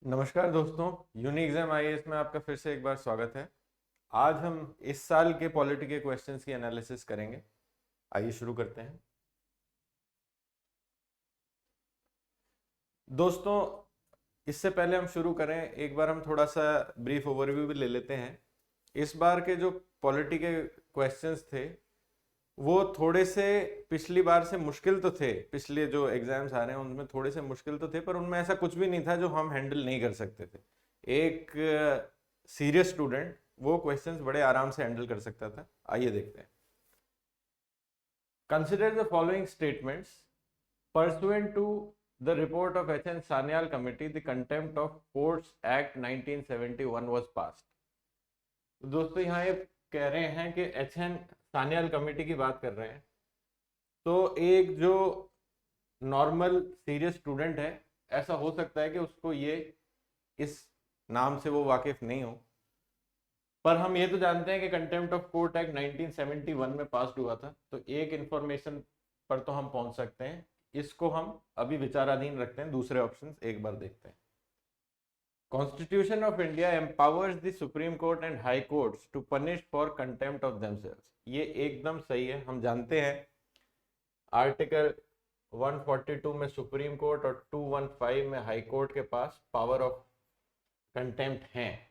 नमस्कार दोस्तों, unique exam IAS में आपका फिर से एक बार स्वागत है। आज हम इस साल के पॉलिटी के क्वेश्चंस की एनालिसिस करेंगे। आइए शुरू करते हैं। दोस्तों, इससे पहले हम शुरू करें, एक बार हम थोड़ा सा ब्रीफ ओवरव्यू भी ले लेते हैं। इस बार के जो पॉलिटी के क्वेश्चंस थे वो थोड़े से पिछली बार से मुश्किल तो थे। पिछले जो एग्जाम्स आ रहे हैं उनमें थोड़े से मुश्किल तो थे, पर उनमें ऐसा कुछ भी नहीं था जो हम हैंडल नहीं कर सकते थे। एक सीरियस स्टूडेंट वो क्वेश्चंस बड़े आराम से हैंडल कर सकता था। आइए देखते हैं। Consider the following statements pursuant to the report of H.N. Sanyal Committee, the Contempt of Courts Act 1971 was passed। तो दोस्तों यहाँ ये कह रहे हैं कि एच.एन. सान्याल कमेटी की बात कर रहे हैं। तो एक जो नॉर्मल सीरियस स्टूडेंट है, ऐसा हो सकता है कि उसको ये इस नाम से वो वाकिफ नहीं हो, पर हम ये तो जानते हैं कि कंटेम्प्ट ऑफ कोर्ट एक्ट 1971 में पास हुआ था। तो एक इंफॉर्मेशन पर तो हम पहुंच सकते हैं, इसको हम अभी विचाराधीन रखते हैं। दूसरे ऑप्शंस एक बार देखते हैं। Constitution of India empowers the Supreme Court and High Courts to punish for contempt of themselves। ये एकदम सही है। हम जानते हैं आर्टिकल 142 में सुप्रीम कोर्ट और 215 में हाई कोर्ट के पास पावर ऑफ कंटेम्प्ट हैं।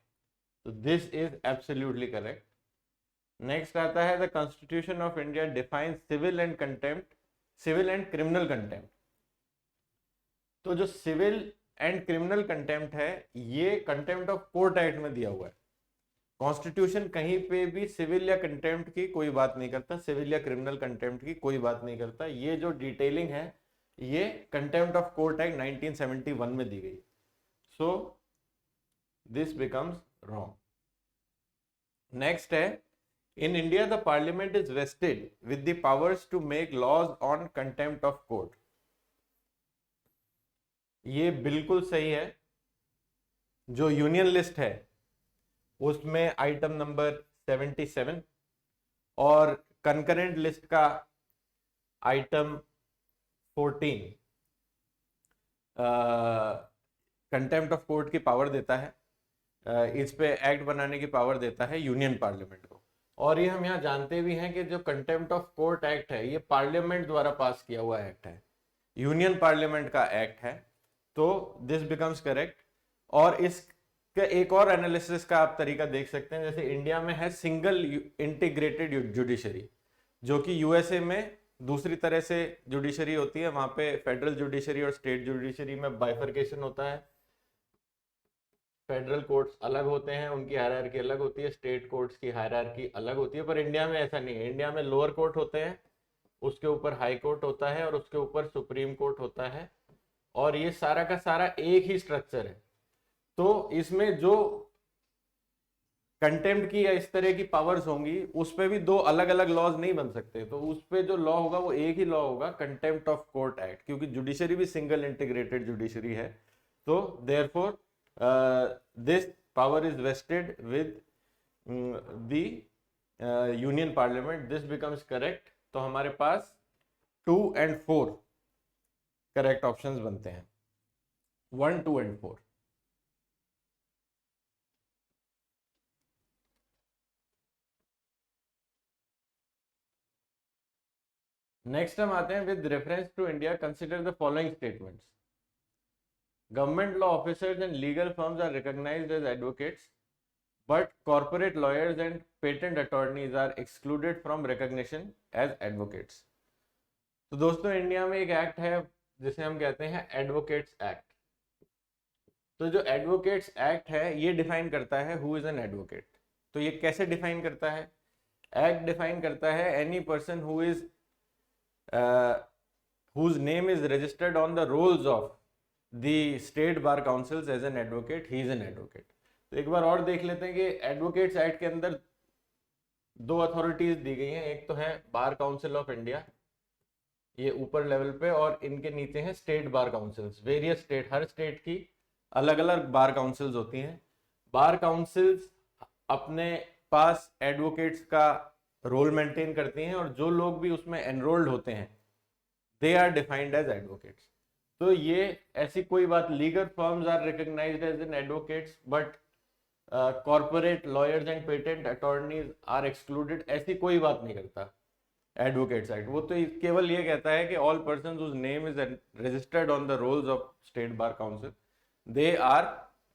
तो this is absolutely correct. Next आता है the constitution of India defines civil and contempt, civil and criminal contempt. तो जो सिविल एंड क्रिमिनल कंटेम्प्ट है ये कंटेम्प्ट ऑफ कोर्ट एक्ट में दिया हुआ है। कॉन्स्टिट्यूशन कहीं पे भी सिविल या कंटेम्प्ट की कोई बात नहीं करता, सिविल या क्रिमिनल कंटेम्प्ट की कोई बात नहीं करता। ये जो डिटेलिंग है ये कंटेम्प्ट ऑफ कोर्ट एक्ट 1971 में दी गई। So this becomes wrong. Next है in India the parliament is vested with the powers to make laws on contempt of court. ये बिल्कुल सही है। जो यूनियन लिस्ट है उसमें आइटम नंबर 77 और कंकरेंट लिस्ट का आइटम 14 कंटेम्प्ट ऑफ कोर्ट की पावर देता है। इस पे एक्ट बनाने की पावर देता है यूनियन पार्लियामेंट को। और ये हम यहाँ जानते भी हैं कि जो कंटेम्प्ट ऑफ कोर्ट एक्ट है ये पार्लियामेंट द्वारा पास किया हुआ एक्ट है, यूनियन पार्लियामेंट का एक्ट है। तो दिस बिकम्स करेक्ट। और इसका एक और एनालिसिस का आप तरीका देख सकते हैं। जैसे इंडिया में है सिंगल इंटीग्रेटेड जुडिशरी, जो कि यूएसए में दूसरी तरह से जुडिशरी होती है। वहां पे फेडरल जुडिशरी और स्टेट जुडिशरी में बाइफर्केशन होता है। फेडरल कोर्ट्स अलग होते हैं, उनकी हायरार्की अलग होती है, स्टेट कोर्ट्स की हायरार्की अलग होती है। पर इंडिया में ऐसा नहीं है। इंडिया में लोअर कोर्ट होते हैं, उसके ऊपर हाई कोर्ट होता है और उसके ऊपर सुप्रीम कोर्ट होता है। और ये सारा का सारा एक ही स्ट्रक्चर है। तो इसमें जो कंटेम्प्ट की या इस तरह की पावर्स होंगी उस पे भी दो अलग अलग लॉज नहीं बन सकते। तो उस पे जो लॉ होगा वो एक ही लॉ होगा, कंटेम्प्ट ऑफ कोर्ट एक्ट, क्योंकि जुडिशरी भी सिंगल इंटीग्रेटेड जुडिशरी है। तो therefore this power is vested with the union parliament. This becomes correct. तो हमारे पास 2 and 4 करेक्ट ऑप्शंस बनते हैं। 1, 2 and 4। नेक्स्ट हम आते हैं with reference to India consider the following statements. Government law officers and legal firms are recognised as advocates but corporate lawyers and patent attorneys are excluded from recognition as advocates। तो दोस्तों India में एक act है जिसे हम कहते हैं advocates act. तो जो एडवोकेट्स एक्ट है ये डिफाइन करता है हु इज एन एडवोकेट। तो ये कैसे डिफाइन करता है? एक्ट डिफाइन करता है any person who is whose name is registered on the rolls of the state bar councils as an advocate, he is an advocate। तो एक बार और देख लेते हैं कि एडवोकेट्स एक्ट के अंदर दो अथॉरिटीज दी गई हैं। एक तो है बार काउंसिल ऑफ इंडिया, ये ऊपर लेवल पे, और इनके नीचे हैं state bar councils. Various state, हर स्टेट की अलग अलग बार काउंसिल्स होती हैं। बार काउंसिल्स अपने पास एडवोकेट्स का रोल मेंटेन करती हैं और जो लोग भी उसमें एनरोल्ड होते हैं they are defined as advocates. तो ये ऐसी कोई बात, legal firms are recognised as an advocates but corporate lawyers and patent attorneys are excluded, ऐसी कोई बात नहीं करता एडवोकेट्स एक्ट। वो तो केवल ये कहता है कि all person whose name is registered on the rolls of state bar council they are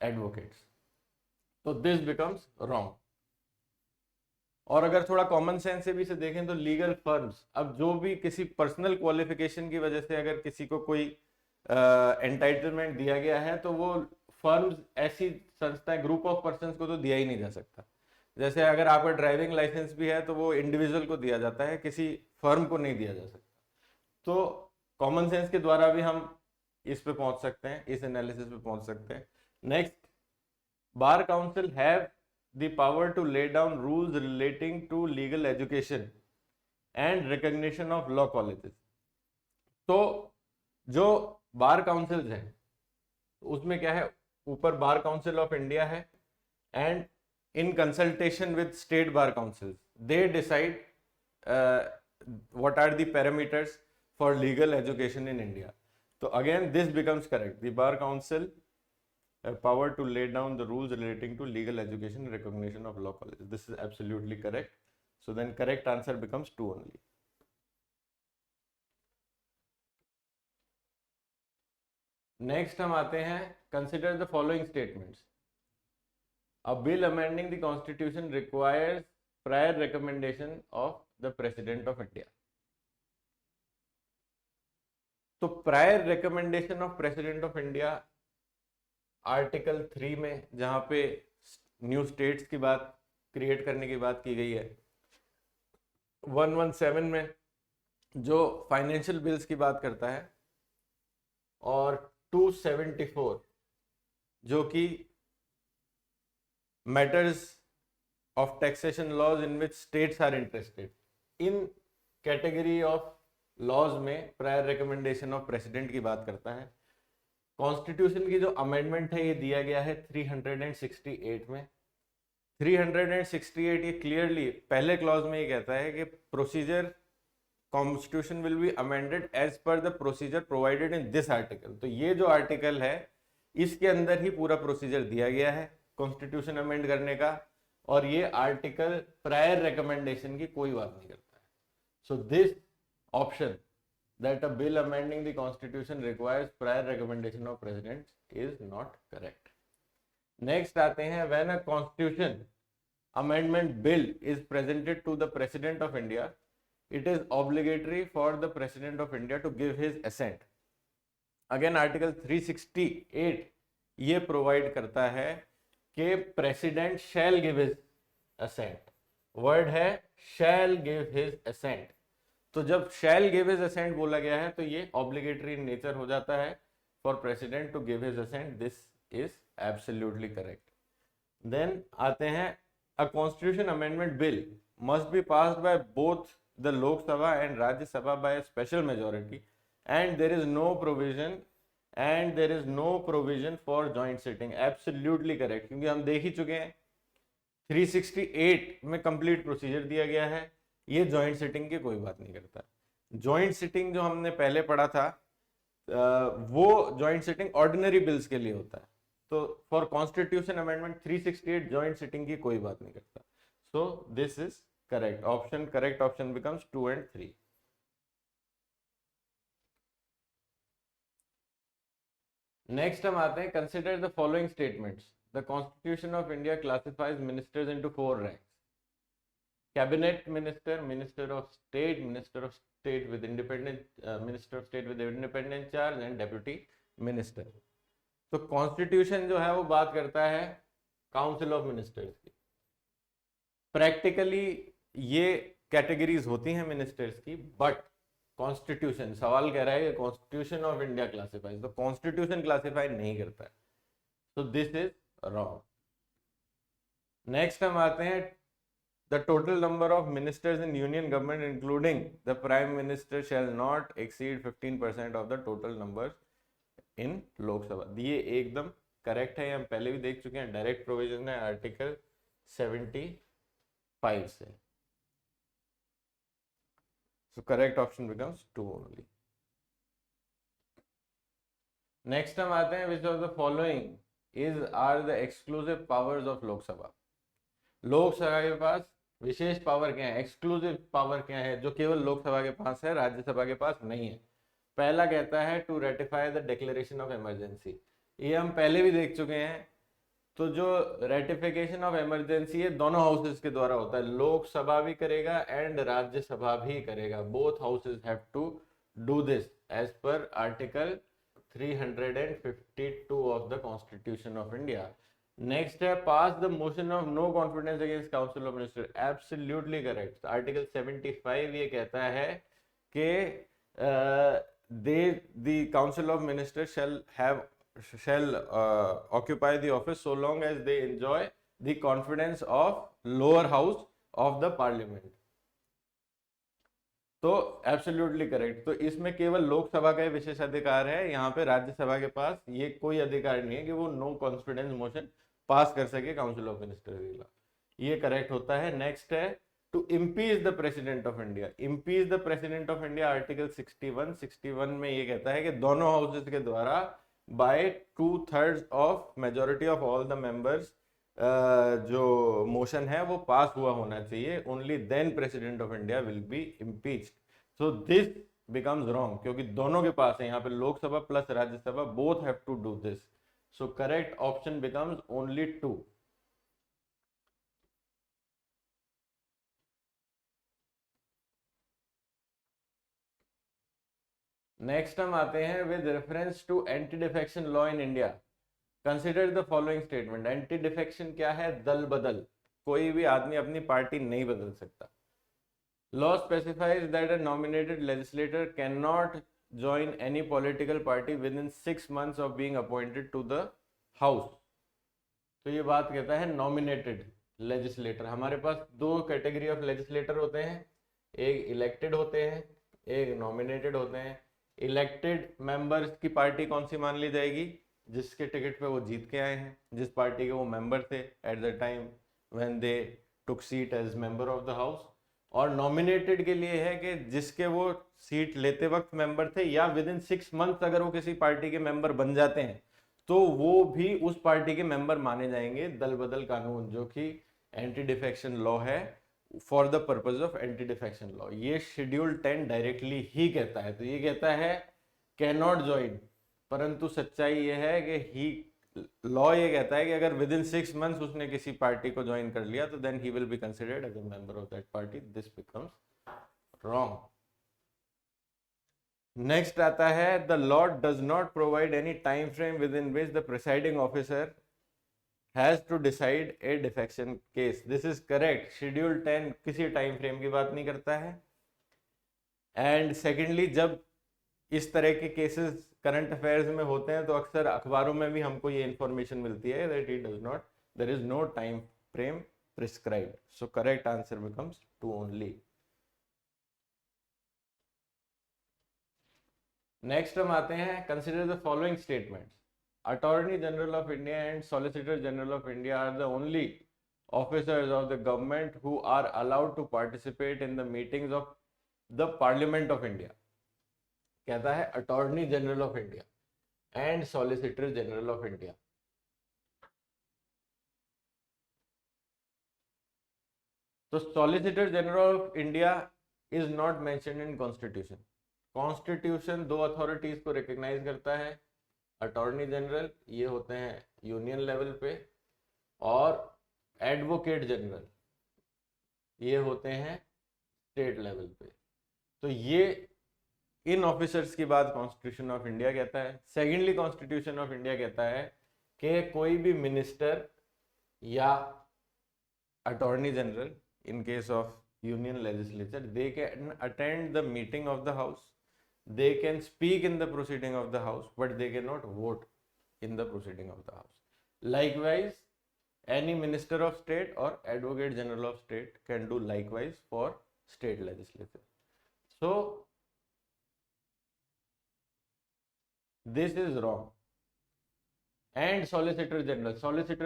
advocates. तो दिस बिकम्स रॉन्ग। और अगर थोड़ा कॉमन सेंस से भी इसे देखें तो लीगल फर्म्स, अब जो भी किसी पर्सनल क्वालिफिकेशन की वजह से अगर किसी को कोई एंटाइटलमेंट दिया गया है तो वो फर्म्स, ऐसी संस्थाएं, ग्रुप ऑफ पर्संस को तो दिया ही नहीं जा सकता। जैसे अगर आपका ड्राइविंग लाइसेंस भी है तो वो इंडिविजुअल को दिया जाता है, किसी फर्म को नहीं दिया जा सकता। तो कॉमन सेंस के द्वारा भी हम इस पे पहुंच सकते हैं, इस एनालिसिस पे पहुंच सकते हैं। Next, bar council have the power to lay down rules relating to legal education and recognition of law colleges। तो जो बार काउंसिल्स हैं उसमें क्या है, ऊपर बार काउंसिल ऑफ इंडिया है and in consultation with state bar councils they decide what are the parameters for legal education in India। तो again this becomes correct, the bar council power to lay down the rules relating to legal education and recognition of law colleges, this is absolutely correct। so then correct answer becomes 2 only। Next हम आते हैं, consider the following statements. A bill amending the constitution requires prior recommendation of the president of India। तो prior recommendation of president of India article 3 में, जहां पे new states की बात create करने की बात की गई है, 117 में जो फाइनेंशियल बिल्स की बात करता है, और 274 जो कि matters of taxation laws in which states are interested, in category of laws में प्रायर रिकमेंडेशन ऑफ प्रेसिडेंट की बात करता है। कॉन्स्टिट्यूशन की जो अमेंडमेंट है ये दिया गया है 368 में। 368 ये क्लियरली पहले क्लॉज में ये कहता है कि procedure constitution will be amended as per the procedure provided in this article. तो ये जो आर्टिकल है इसके अंदर ही पूरा प्रोसीजर दिया गया है कॉन्स्टिट्यूशन अमेंड करने का, और ये आर्टिकल प्रायर रिकमेंडेशन की कोई बात नहीं करता है। So this option that a bill amending the constitution requires prior recommendation of president is not correct। next आते हैं, when a constitution amendment bill is presented to the president of India it is obligatory for the president of India to give his assent। again article 368 ये provide करता है कि president shall give his assent, word है shall give his assent। तो जब shall give his assent बोला गया है तो ये ऑब्लिगेटरी नेचर हो जाता है for president to give his assent। This is absolutely correct. Then आते हैं, a constitution amendment bill must be passed by both the Lok Sabha and Rajya Sabha by special majority and there is no provision for joint sitting. Absolutely correct, क्योंकि हम देख ही चुके हैं 368 में complete procedure दिया गया है, ये जॉइंट सिटिंग की कोई बात नहीं करता। जॉइंट सिटिंग जो हमने पहले पढ़ा था वो जॉइंट सिटिंग ऑर्डिनरी बिल्स के लिए होता है। तो for constitution amendment 368 joint sitting की कोई बात नहीं करता। So this is correct option. Correct option becomes 2 and 3। Next हम आते हैं, consider the following statements. The constitution of India classifies ministers into 4 ranks: cabinet minister, minister of state, minister of state with independent, minister of state with independent charge and deputy minister. तो constitution जो है वो बात करता है council of ministers की। Practically ये categories होती हैं मिनिस्टर्स की, बट कॉन्स्टिट्यूशन, सवाल कह रहा है कि कॉन्स्टिट्यूशन ऑफ इंडिया क्लासिफाइज, तो कॉन्स्टिट्यूशन क्लासिफाई नहीं करता है। तो दिस इज रॉन्ग। नेक्स्ट हम आते हैं, the total number of ministers in union government including the prime minister shall not exceed 15% of the total numbers in lok sabha। ये एकदम करेक्ट है, हम पहले भी देख चुके हैं, डायरेक्ट प्रोविजन है आर्टिकल 75 से। so correct option becomes 2 only। Next हम आते हैं which of the following is are the exclusive powers of Lok Sabha. Lok Sabha के पास विशेष पावर क्या है, एक्सक्लूसिव पावर क्या है जो केवल लोकसभा के पास है, राज्यसभा के पास नहीं है। पहला कहता है to ratify the declaration of emergency. ये हम पहले भी देख चुके हैं। तो जो रेटिफिकेशन ऑफ इमरजेंसी है दोनों हाउसेस के द्वारा होता है, लोकसभा भी करेगा एंड राज्यसभा भी करेगा। Both houses have to do this as per article 352 of the constitution of India. Next है pass the motion of no confidence against council of minister. Absolutely correct. Article 75 ये कहता है कि the council of ministers shall occupy the office so long as they enjoy the confidence of lower house of the parliament। तो absolutely correct. तो इसमें केवल लोकसभा का विशेष अधिकार है, यहाँ पे राज्यसभा के पास ये कोई अधिकार नहीं है कि वो नो कॉन्फिडेंस मोशन पास कर सके काउंसिल ऑफ मिनिस्टर के खिलाफ। ये करेक्ट होता है। नेक्स्ट है to impeach the president of India. Impeach the president of India article 61 में ये कहता है कि दोनों हाउसेस के द्वारा by 2/3 of majority of all the members जो मोशन है वो पास हुआ होना चाहिए। Only then president of India will be impeached. So this becomes wrong क्योंकि दोनों के पास है, यहाँ पे Lok Sabha plus Rajya Sabha both have to do this. So correct option becomes only 2। Next हम आते हैं with reference to anti defection law in India consider the following statement. Anti defection क्या है, दल बदल। कोई भी आदमी अपनी पार्टी नहीं बदल सकता। Law specifies that a nominated legislator can not join any political party within 6 months of being appointed to the house. तो ये बात कहता है नॉमिनेटेड लेजिस्लेटर। हमारे पास दो कैटेगरी ऑफ लेजिस्लेटर होते हैं, एक इलेक्टेड होते हैं, एक नॉमिनेटेड होते हैं। इलेक्टेड मेंबर्स की पार्टी कौन सी मान ली जाएगी, जिसके टिकट पे वो जीत के आए हैं, जिस पार्टी के वो मेंबर थे at the time when they took seat as member of the house. और नॉमिनेटेड के लिए है कि जिसके वो सीट लेते वक्त मेंबर थे या विद इन 6 months अगर वो किसी पार्टी के मेंबर बन जाते हैं तो वो भी उस पार्टी के मेंबर माने जाएंगे। दल बदल कानून जो कि एंटी डिफेक्शन लॉ है for the purpose of anti defection law, ये शेड्यूल 10 डायरेक्टली ही कहता है। तो ये कहता है कैन नॉट ज्वाइन, परंतु सच्चाई ये है कि ही लॉ ये कहता है कि अगर विद इन 6 months उसने किसी पार्टी को ज्वाइन कर लिया तो then he will be considered as a member of that party. This becomes wrong. Next आता है the law does not provide any time frame within which the presiding officer has to decide a defection case. This is correct. Schedule 10 किसी time frame की बात नहीं करता है। And secondly जब इस तरह के केसेस करंट अफेयर्स में होते हैं तो अक्सर अखबारों में भी हमको ये इंफॉर्मेशन मिलती है that it does not, there is no time frame prescribed. So correct answer becomes 2 only. Next हम आते हैं consider the following statements. Attorney general of India and solicitor general of India are the only officers of the government who are allowed to participate in the meetings of the parliament of India. कहता है attorney general of India and solicitor general of India. तो solicitor general of India is not mentioned in constitution. Constitution दो authorities को recognise करता है, attorney general ये होते हैं यूनियन लेवल पे, और एडवोकेट जनरल ये होते हैं स्टेट लेवल पे। तो ये इन ऑफिसर्स की बात कॉन्स्टिट्यूशन ऑफ इंडिया कहता है। सेकेंडली कॉन्स्टिट्यूशन ऑफ इंडिया कहता है कि कोई भी मिनिस्टर या attorney general in case of union legislature they can attend the meeting of the house, they can speak in the proceeding of the house, but they cannot vote in the proceeding of the house. Likewise any minister of state or advocate general of state can do likewise for state legislature. So this is wrong. And solicitor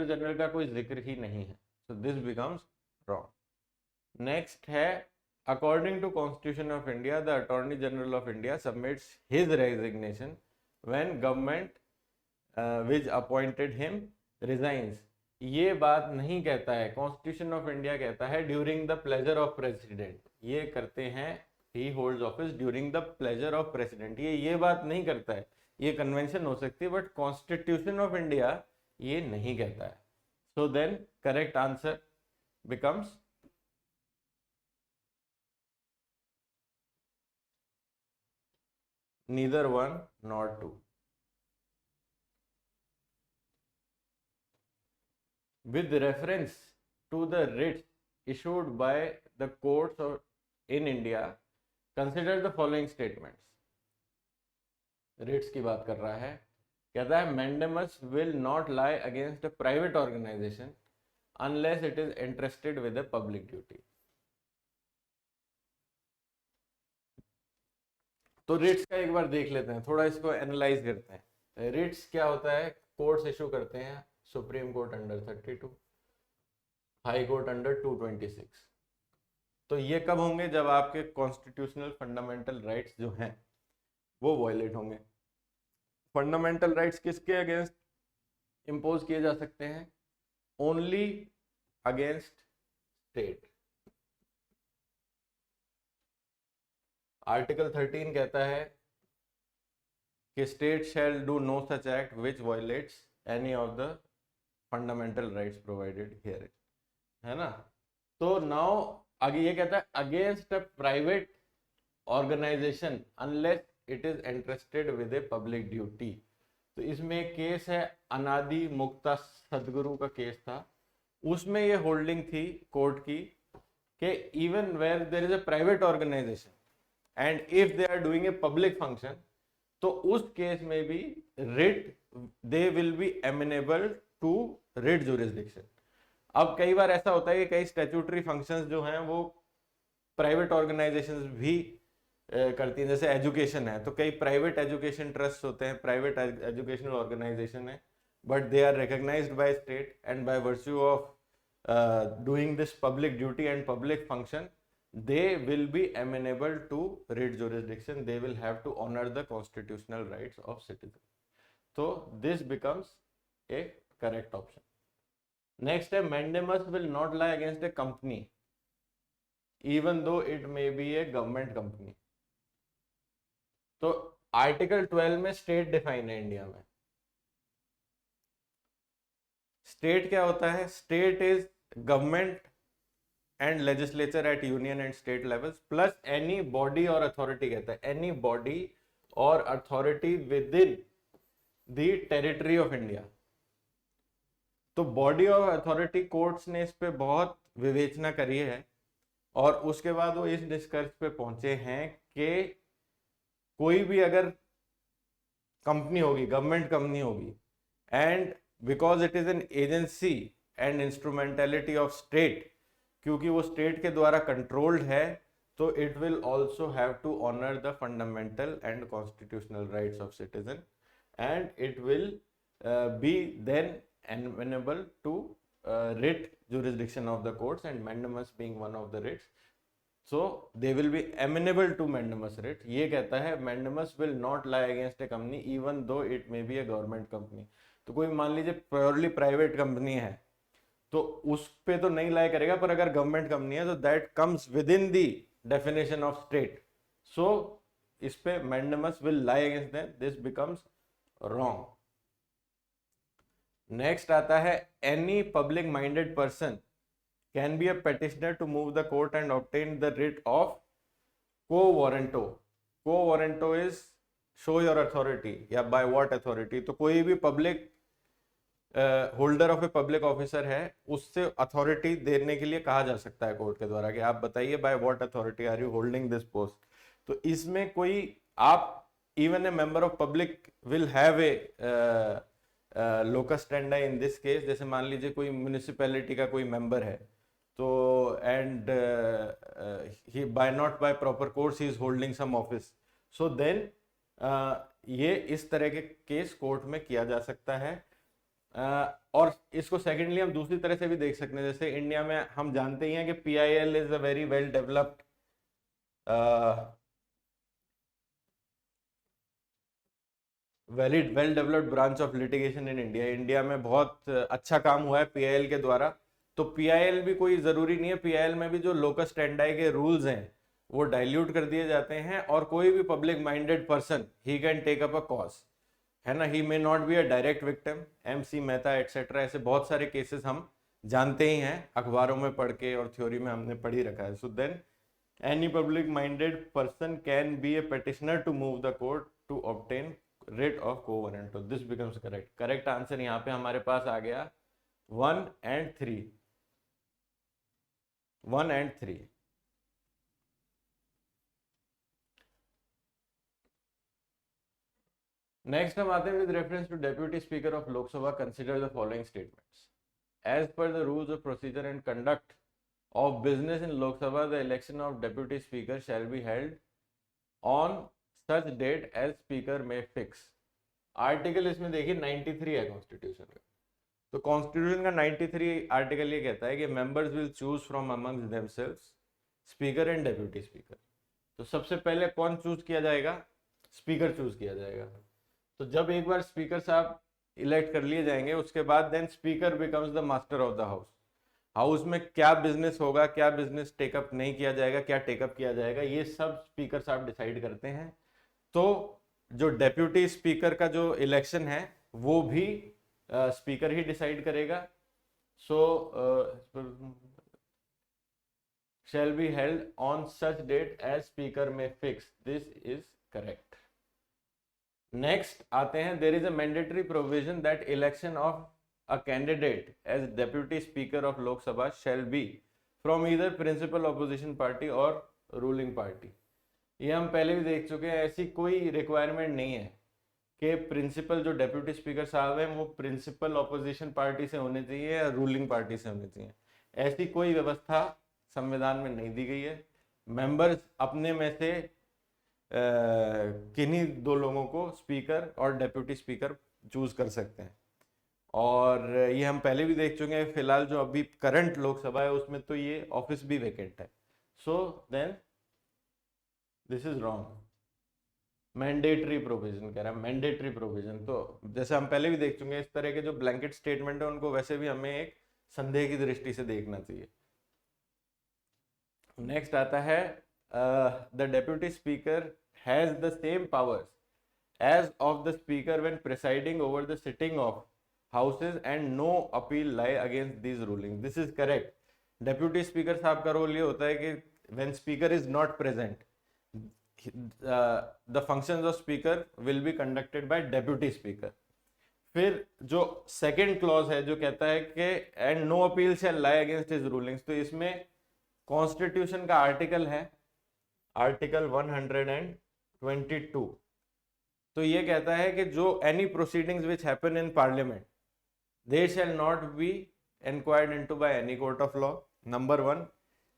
general का कोई जिक्र ही नहीं है, so this becomes wrong. Next है according to constitution of India the attorney general of India submits his resignation when government which appointed him resigns. ये बात नहीं कहता है, कॉन्स्टिट्यूशन ऑफ इंडिया कहता है during the pleasure of president, ये करते हैं ही holds office during the pleasure of president, ये बात नहीं करता है, ये कन्वेंशन हो सकती है बट कॉन्स्टिट्यूशन ऑफ इंडिया ये नहीं कहता है. So then correct answer becomes neither one nor two. With reference to the writs issued by the courts in India, consider the following statements. writs की बात कर रहा है, कहता है mandamus will not lie against a private organization unless it is entrusted with a public duty. तो Ritz का एक बार देख लेते हैं, थोड़ा इसको एनालाइज करते हैं. रिट्स क्या होता है, कोर्ट्स इशू करते हैं, supreme court under 32, high court under 226. तो ये कब होंगे, जब आपके कॉन्स्टिट्यूशनल फंडामेंटल राइट्स जो हैं वो वायलेट होंगे. फंडामेंटल राइट्स किसके अगेंस्ट इम्पोज किए जा सकते हैं, ओनली अगेंस्ट स्टेट. आर्टिकल 13 कहता है कि state shall do no such act which violates any of the fundamental rights provided here, है ना. तो नाउ आगे ये कहता है against a private organisation unless it is entrusted with a public duty. तो इसमें एक केस है अनादि मुक्ता सदगुरु का केस था, उसमें ये होल्डिंग थी कोर्ट की कि even where there is a private organisation and if they are doing a public function, तो उस केस में भी writ they will be amenable to writ jurisdiction. अब कई बार ऐसा होता है कि कई स्टैट्यूटरी फंक्शंस जो हैं वो प्राइवेट ऑर्गेनाइजेशंस भी करती हैं, जैसे एजुकेशन है तो कई प्राइवेट एजुकेशन ट्रस्ट होते हैं, प्राइवेट एजुकेशनल ऑर्गेनाइजेशन है, but they are recognised by state and by virtue of doing this public duty and public function they will be amenable to writ jurisdiction, they will have to honor the constitutional rights of citizens. So this becomes a correct option. Next है mandamus will not lie against a company even though it may be a government company. तो article 12 में state define है India में. State क्या होता है, state is government and legislature at union and state levels plus any body or authority, कहता है any body or authority within the territory of India. तो बॉडी और अथॉरिटी कोर्ट्स ने इस पे बहुत विवेचना करी है और उसके बाद वो इस निष्कर्ष पे पहुंचे हैं कि कोई भी अगर कंपनी होगी, गवर्नमेंट कंपनी होगी, and because it is an agency and instrumentality of state, क्योंकि वो स्टेट के द्वारा कंट्रोल्ड है, तो it will also have to honour the fundamental and constitutional rights of citizen and it will be then amenable to writ jurisdiction of the courts and mandamus being one of the writs, so they will be amenable to mandamus writ. ये कहता है mandamus will not lie against a company even though it may be a government company. तो कोई मान लीजिए purely private company है तो उस पे तो नहीं लाई करेगा, पर अगर गवर्नमेंट कंपनी है तो that comes with in the definition of state, सो इस पे mandamus will lie against them, this becomes wrong. Next आता है any public minded person can be a petitioner to move the court and obtain the writ of को warranto. को warranto is show your authority या bye what authority. तो कोई भी public holder of a public officer है, उससे authority देने के लिए कहा जा सकता है कोर्ट के द्वारा कि आप बताइए by what authority are you holding this post. तो इसमें कोई आप even a member of public will have a locus standi in this case. जैसे मान लीजिए कोई म्यूनिसिपैलिटी का कोई मेंबर है तो and he by not by proper course he is holding some office, so then ये इस तरह के केस कोर्ट में किया जा सकता है. और इसको सेकेंडली हम दूसरी तरह से भी देख सकते हैं. जैसे इंडिया में हम जानते ही हैं कि PIL is a very well developed well developed branch of litigation in India. India में बहुत अच्छा काम हुआ है पीआईएल के द्वारा। तो पीआईएल भी कोई जरूरी नहीं है, पीआईएल में भी जो लोकस स्टैंडाई के रूल्स हैं वो डाइल्यूट कर दिए जाते हैं, और कोई भी public minded person he can take up a cause, है ना। He may not be a direct victim, MC Mehta etcetera, ऐसे बहुत सारे केसेस हम जानते ही हैं, अखबारों में पढ़ के और थ्योरी में हमने पढ़ ही रखा है। So then any public minded person can be a petitioner to move the court to obtain writ of quo warranto. This becomes correct. Correct answer यहाँ पे हमारे पास आ गया 1 and 3, 1 and 3. नेक्स्ट हम आते हैं with reference to deputy speaker of Lok Sabha consider the following statements as per the rules of procedure and conduct of business in Lok Sabha, the election of deputy speaker shall be held on such date as speaker may fix. Article इसमें देखिए 93 है constitution का। तो constitution का 93 article ये कहता है कि members will choose from amongst themselves speaker and deputy speaker. तो सबसे पहले कौन चूज किया जाएगा? स्पीकर चूज किया जाएगा। तो जब एक बार स्पीकर साहब इलेक्ट कर लिए जाएंगे उसके बाद then speaker becomes the master of the house. House में क्या बिजनेस होगा, क्या बिजनेस टेकअप नहीं किया जाएगा, क्या टेकअप किया जाएगा, ये सब स्पीकर साहब डिसाइड करते हैं। तो जो डेप्यूटी स्पीकर का जो इलेक्शन है वो भी स्पीकर ही डिसाइड करेगा। सो shall be held on such date as speaker may fix. This is correct. Next आते हैं, there is a mandatory provision that election of a candidate as deputy speaker of Lok Sabha shall be from either principal opposition party or ruling party. ये हम पहले भी देख चुके हैं, ऐसी कोई रिक्वायरमेंट नहीं है कि प्रिंसिपल जो डेप्यूटी स्पीकर साहब हैं वो प्रिंसिपल ऑपोजिशन पार्टी से होने चाहिए या रूलिंग पार्टी से होने चाहिए। ऐसी कोई व्यवस्था संविधान में नहीं दी गई है। मेंबर्स अपने में से किन्हीं दो लोगों को स्पीकर और डेप्यूटी स्पीकर चूज कर सकते हैं, और ये हम पहले भी देख चुके हैं। फिलहाल जो अभी करंट लोकसभा है उसमें तो ये ऑफिस भी वेकेंट है। So then this is wrong. Mandatory provision कह रहा है, मैंडेटरी प्रोविजन। तो जैसे हम पहले भी देख चुके हैं, इस तरह के जो ब्लैंकेट स्टेटमेंट है उनको वैसे भी हमें एक संदेह की दृष्टि से देखना चाहिए। नेक्स्ट आता है, the deputy speaker has the same powers as of the speaker when presiding over the sitting of houses and no appeal lie against these ruling. This is correct. Deputy speaker साहब का role ये होता है कि when speaker is not present the functions of speaker will be conducted by deputy speaker। फिर जो second clause है जो कहता है कि and no appeal shall lie against his rulings, तो इसमें कॉन्स्टिट्यूशन का आर्टिकल है आर्टिकल 122। तो ये कहता है कि जो any proceedings which happen in parliament they shall not be inquired into by any court of law, number 1।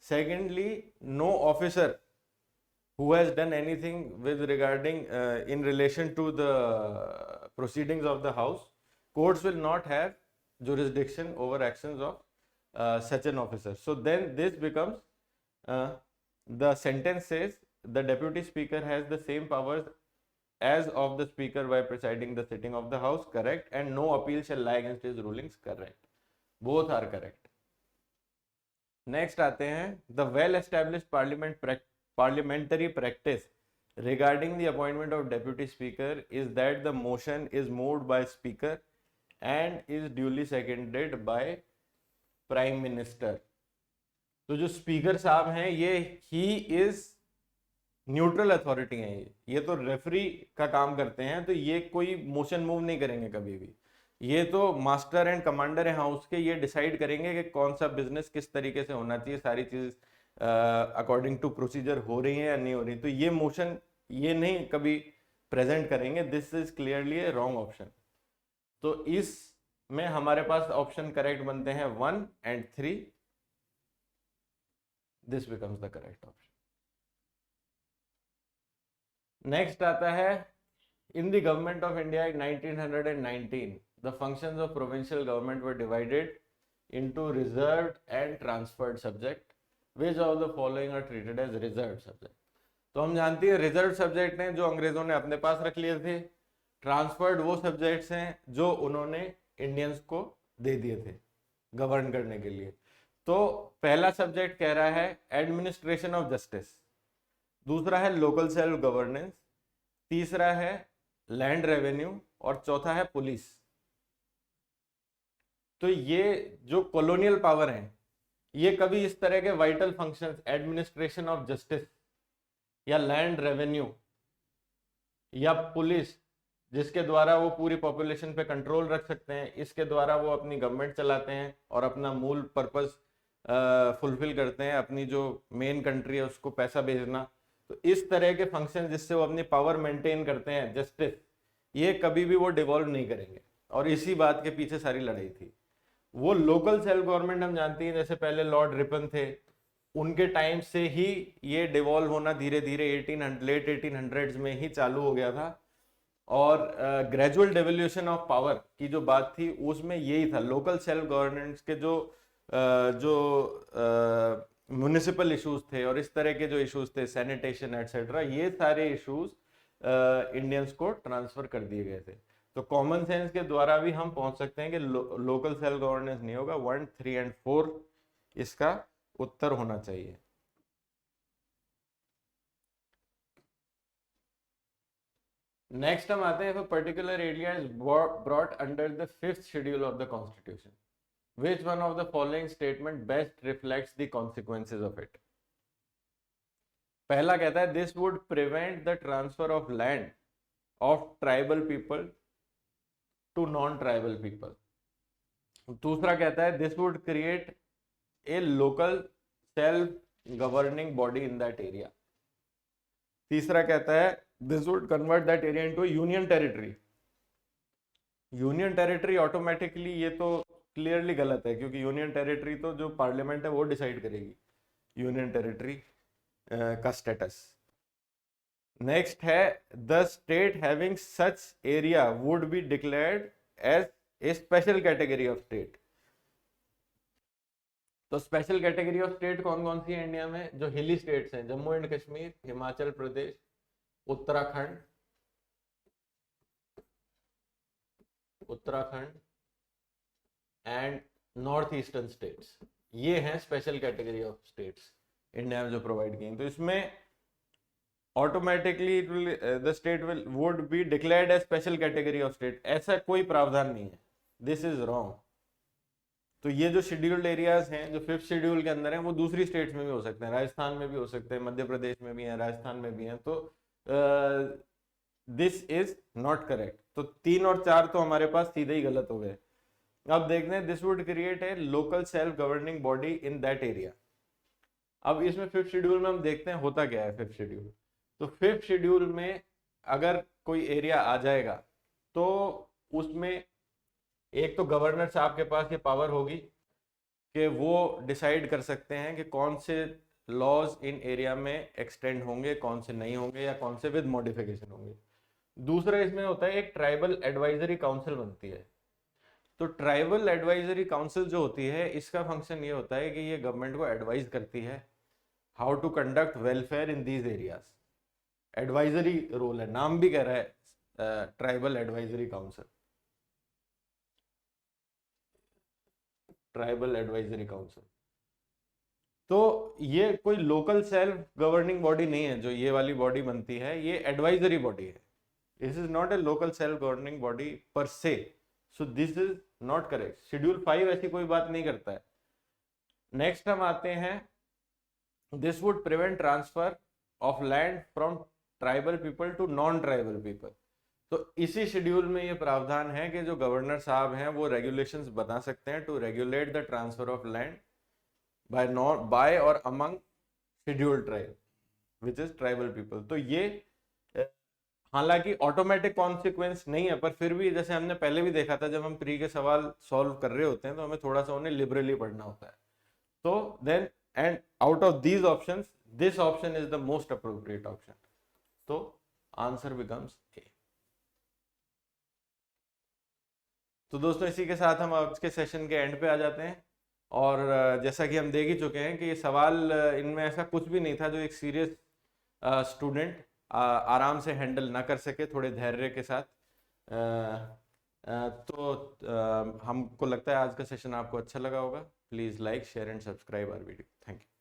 Secondly, no officer who has done anything with regarding in relation to the proceedings of the house, courts will not have jurisdiction over actions of such an officer. So then this becomes the sentence says the deputy speaker has the same powers as of the speaker by presiding the sitting of the house, correct, and no appeal shall lie against his rulings, correct. Both are correct. Next आते हैं, the well established parliamentary practice regarding the appointment of deputy speaker is that the motion is moved by speaker and is duly seconded by prime minister। तो जो speaker साहब हैं ये he is neutral authority है, ये तो referee का काम करते हैं, तो ये कोई मोशन मूव नहीं करेंगे कभी भी। ये तो मास्टर एंड कमांडर है हाउस के, ये डिसाइड करेंगे कि कौन सा बिजनेस किस तरीके से होना चाहिए, सारी चीज अकॉर्डिंग टू प्रोसीजर हो रही है या नहीं हो रही। तो ये मोशन ये नहीं कभी प्रेजेंट करेंगे। This is clearly A wrong option. तो इस में हमारे पास ऑप्शन करेक्ट बनते हैं 1 and 3। This becomes the correct option. Next आता है, in the government of India act 1919 the functions of provincial government were divided into reserved and transferred subject. Which of the following are treated as reserved subject? तो हम जानते हैं reserve subject हैं जो अंग्रेजों ने अपने पास रख लिए थे, ट्रांसफर्ड वो सब्जेक्ट्स हैं जो उन्होंने इंडियंस को दे दिए थे गवर्न करने के लिए। तो पहला सब्जेक्ट कह रहा है एडमिनिस्ट्रेशन ऑफ जस्टिस, दूसरा है लोकल सेल्फ गवर्नेंस, तीसरा है लैंड रेवेन्यू और चौथा है पुलिस। तो ये जो कॉलोनियल पावर हैं ये कभी इस तरह के vital functions administration of justice या लैंड रेवेन्यू या पुलिस जिसके द्वारा वो पूरी पॉपुलेशन पे कंट्रोल रख सकते हैं, इसके द्वारा वो अपनी गवर्नमेंट चलाते हैं और अपना मूल पर्पस फुलफिल करते हैं, अपनी जो मेन कंट्री है उसको पैसा भेजना। तो इस तरह के फंक्शन जिससे वो अपनी पावर मेंटेन करते हैं, जस्टिस, ये कभी भी वो डिवॉल्व नहीं करेंगे और इसी बात के पीछे सारी लड़ाई थी। वो लोकल सेल्फ गवर्नमेंट हम जानते हैं, जैसे पहले लॉर्ड रिपन थे, उनके टाइम से ही ये डिवॉल्व होना धीरे धीरे लेट 1800s में ही चालू हो गया था। और ग्रेजुअल डेवोल्यूशन ऑफ पावर की जो बात थी उसमें यही था, लोकल सेल्फ गवर्नेंस के जो म्युनिसिपल इश्यूज थे और इस तरह के जो इश्यूज थे, सैनिटेशन एटसेट्रा, ये सारे इश्यूज इंडियंस को ट्रांसफर कर दिए गए थे। तो कॉमन सेंस के द्वारा भी हम पहुंच सकते हैं कि लोकल सेल्फ गवर्नेंस नहीं होगा, 1, 3 एंड 4 इसका उत्तर होना चाहिए। नेक्स्ट हम आते हैं, if a particular area is brought under the 5th schedule of the constitution, which one of the following statement best reflects the consequences of it? पहला कहता है this would prevent the transfer of land of tribal people to non-tribal people. दूसरा कहता है this would create a local self governing body in that area. तीसरा कहता है this would convert that area into a union territory. Union territory automatically, ये तो clearly गलत है, क्योंकि यूनियन टेरिटरी तो जो पार्लियामेंट है वो डिसाइड करेगी यूनियन टेरिटरी का स्टेटस। नेक्स्ट है the state having such area would be declared as a special category of state. तो स्पेशल कैटेगरी ऑफ स्टेट कौन कौन सी है इंडिया में? जो हिली स्टेट्स हैं, Jammu and Kashmir, Himachal Pradesh, Uttarakhand and north eastern states, ये हैं special category of states India में जो प्रोवाइड की। तो इसमें automatically the state would be declared as special category of state, ऐसा कोई प्रावधान नहीं है, दिस इज रॉन्ग। तो ये जो शेड्यूल्ड एरियाज हैं जो 5th शेड्यूल के अंदर हैं वो दूसरी स्टेट्स में भी हो सकते हैं, राजस्थान में भी हो सकते हैं, मध्य प्रदेश में भी हैं, राजस्थान में भी हैं। तो दिस इज नॉट करेक्ट। तो 3 और 4 तो हमारे पास सीधे ही गलत हो गए। अब देखते हैं this would create a local self governing body in that area. अब इसमें 5th शेड्यूल में हम देखते हैं होता क्या है 5th शेड्यूल। तो 5th शेड्यूल में अगर कोई एरिया आ जाएगा तो उसमें एक तो गवर्नर साहब के पास ये पावर होगी कि वो डिसाइड कर सकते हैं कि कौन से लॉज इन एरिया में एक्सटेंड होंगे, कौन से नहीं होंगे, या कौन से विद मॉडिफिकेशन होंगे। दूसरा इसमें होता है एक ट्राइबल एडवाइजरी काउंसिल बनती है। तो ट्राइबल एडवाइजरी काउंसिल जो होती है इसका फंक्शन ये होता है कि ये गवर्नमेंट को एडवाइज करती है how to conduct welfare in these areas. Advisory role है, नाम भी कह रहा है tribal advisory council, tribal advisory council. तो ये कोई लोकल सेल्फ गवर्निंग बॉडी नहीं है जो ये वाली बॉडी बनती है, ये एडवाइजरी बॉडी है। This is not a local self governing body पर से, so this is not correct. Schedule 5 ऐसी कोई बात नहीं करता है। नेक्स्ट हम आते हैं, this would prevent transfer of land from tribal people to non tribal people. तो इसी शेड्यूल में ये प्रावधान है कि जो गवर्नर साहब हैं वो रेगुलेशंस बना सकते हैं to regulate the transfer of land by और among scheduled tribe which is tribal people. तो ये हालांकि ऑटोमेटिक कॉन्सिक्वेंस नहीं है, पर फिर भी जैसे हमने पहले भी देखा था जब हम प्री के सवाल सॉल्व कर रहे होते हैं तो हमें थोड़ा सा उन्हें लिबरली पढ़ना होता है। तो then and out of these options this option is the most appropriate option. तो आंसर बिकम्स ए। तो दोस्तों इसी के साथ हम आज के सेशन के एंड पे आ जाते हैं। और जैसा कि हम देख ही चुके हैं कि ये सवाल इनमें ऐसा कुछ भी नहीं था जो एक सीरियस स्टूडेंट आराम से हैंडल ना कर सके थोड़े धैर्य के साथ। तो हमको लगता है आज का सेशन आपको अच्छा लगा होगा। Please like share and subscribe our video. Thank you.